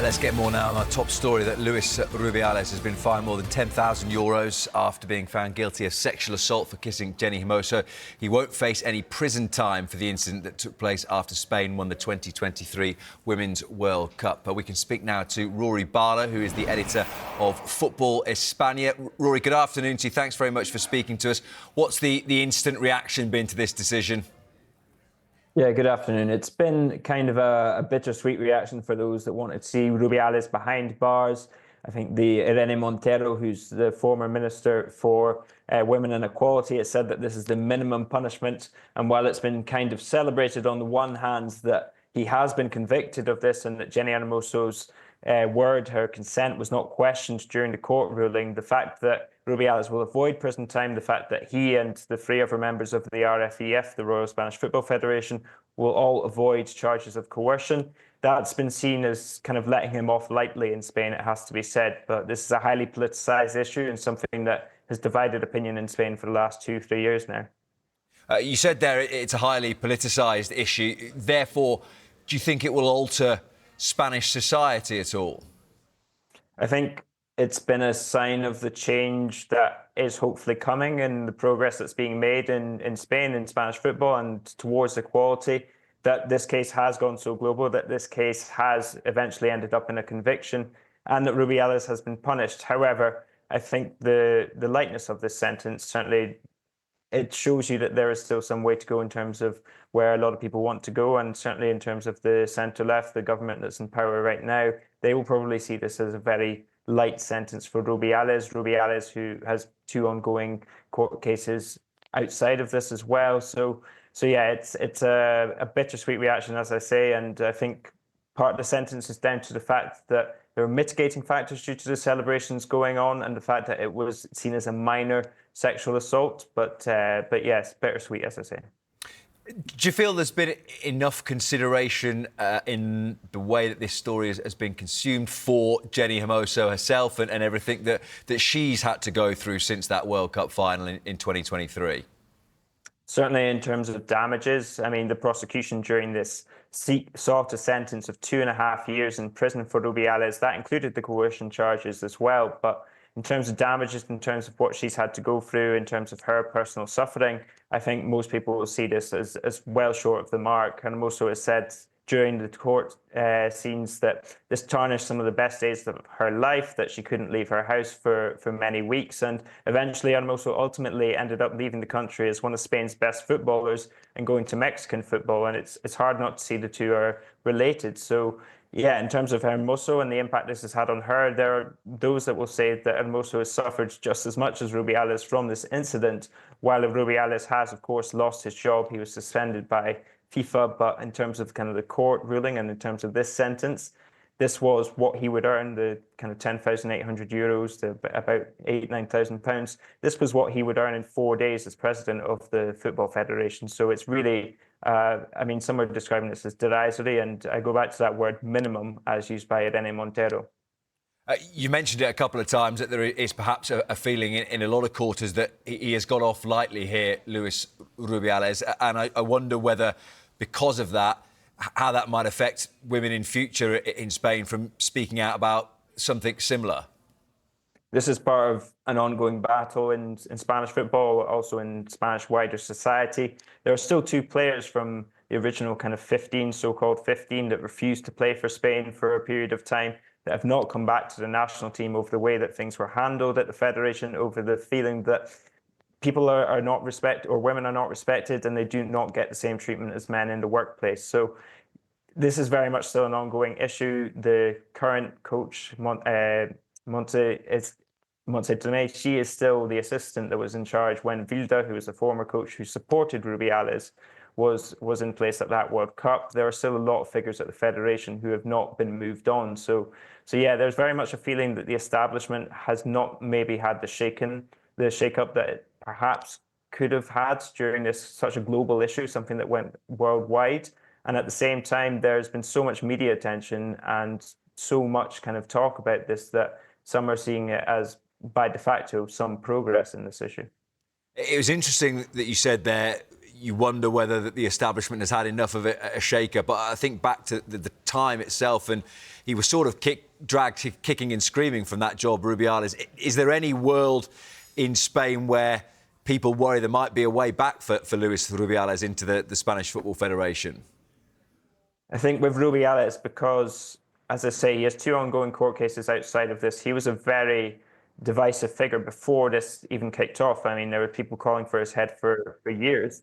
Let's get more now on our top story that Luis Rubiales has been fined more than €10,000 after being found guilty of sexual assault for kissing Jenni Hermoso. He won't face any prison time for the incident that took place after Spain won the 2023 Women's World Cup. But we can speak now to Rory Barlow, who is the editor of Football España. Rory, good afternoon to you. Thanks very much for speaking to us. What's the instant reaction been to this decision? Yeah, good afternoon. It's been kind of a bittersweet reaction for those that wanted to see Rubiales behind bars. I think the Jenni Montero, who's the former Minister for Women and Equality, has said that this is the minimum punishment. And while it's been kind of celebrated on the one hand that he has been convicted of this and that Jenni Hermoso's word, her consent, was not questioned during the court ruling, the fact that Rubiales will avoid prison time, the fact that he and the three other members of the RFEF, the Royal Spanish Football Federation, will all avoid charges of coercion. That's been seen as kind of letting him off lightly in Spain, it has to be said. But this is a highly politicised issue and something that has divided opinion in Spain for the last 2-3 years now. You said there it's a highly politicised issue. Therefore, do you think it will alter Spanish society at all? I think it's been a sign of the change that is hopefully coming and the progress that's being made in Spain, in Spanish football and towards equality, that this case has gone so global, that this case has eventually ended up in a conviction and that Rubiales has been punished. However, I think the lightness of this sentence, certainly it shows you that there is still some way to go in terms of where a lot of people want to go, and certainly in terms of the centre-left, the government that's in power right now, they will probably see this as a very light sentence for Rubiales. Rubiales, who has 2 ongoing court cases outside of this as well. So yeah, it's a bittersweet reaction, as I say, and I think part of the sentence is down to the fact that there are mitigating factors due to the celebrations going on and the fact that it was seen as a minor sexual assault. But yes, bittersweet, as I say. Do you feel there's been enough consideration in the way that this story has been consumed for Jenni Hermoso herself and everything that she's had to go through since that World Cup final in 2023? Certainly in terms of damages, I mean, the prosecution during this sought a sentence of 2.5 years in prison for Rubiales. That included the coercion charges as well. But in terms of damages, in terms of what she's had to go through, in terms of her personal suffering, I think most people will see this as well short of the mark. And Hermoso has said during the court scenes that this tarnished some of the best days of her life, that she couldn't leave her house for many weeks. And eventually Hermoso ultimately ended up leaving the country as one of Spain's best footballers and going to Mexican football. And it's hard not to see the two are related. So yeah, in terms of Hermoso and the impact this has had on her, there are those that will say that Hermoso has suffered just as much as Rubiales from this incident, while Rubiales has, of course, lost his job. He was suspended by FIFA, but in terms of kind of the court ruling and in terms of this sentence, this was what he would earn, the kind of €10,800 to about £8,000-9,000. This was what he would earn in 4 days as president of the Football Federation. So it's really, I mean, some are describing this as derisory, and I go back to that word minimum as used by Jenni Montero. You mentioned it a couple of times that there is perhaps a feeling in a lot of quarters that he has got off lightly here, Luis Rubiales, and I wonder whether, because of that, how that might affect women in future in Spain from speaking out about something similar. This is part of an ongoing battle in Spanish football, also in Spanish wider society. There are still 2 players from the original kind of 15, so-called 15, that refused to play for Spain for a period of time, that have not come back to the national team over the way that things were handled at the Federation, over the feeling that people are not respected, or women are not respected, and they do not get the same treatment as men in the workplace. So this is very much still an ongoing issue. The current coach, Montse Tomé, she is still the assistant that was in charge when Vilda, who was a former coach who supported Rubiales, was in place at that World Cup. There are still a lot of figures at the Federation who have not been moved on. So yeah, there's very much a feeling that the establishment has not maybe had the shake-up that it perhaps could have had during this such a global issue, something that went worldwide. And at the same time, there's been so much media attention and so much kind of talk about this that some are seeing it as, by de facto, some progress in this issue. It was interesting that you said there you wonder whether the establishment has had enough of a shaker. But I think back to the time itself, and he was sort of dragged kicking and screaming from that job, Rubiales. Is there any world in Spain where people worry there might be a way back for Luis Rubiales into the Spanish Football Federation? I think with Rubiales, because, as I say, he has 2 ongoing court cases outside of this. He was a very divisive figure before this even kicked off. I mean, there were people calling for his head for years.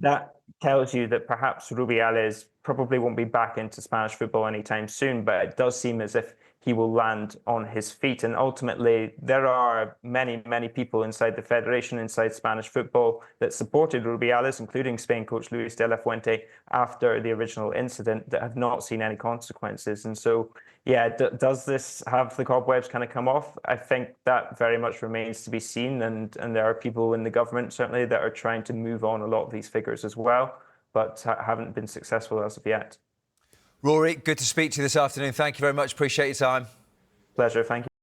That tells you that perhaps Rubiales probably won't be back into Spanish football anytime soon, but it does seem as if he will land on his feet. And ultimately, there are many, many people inside the federation, inside Spanish football, that supported Rubiales, including Spain coach Luis de la Fuente, after the original incident, that have not seen any consequences. And so, yeah, does this have the cobwebs kind of come off? I think that very much remains to be seen. And there are people in the government, certainly, that are trying to move on a lot of these figures as well, but haven't been successful as of yet. Rory, good to speak to you this afternoon. Thank you very much. Appreciate your time. Pleasure. Thank you.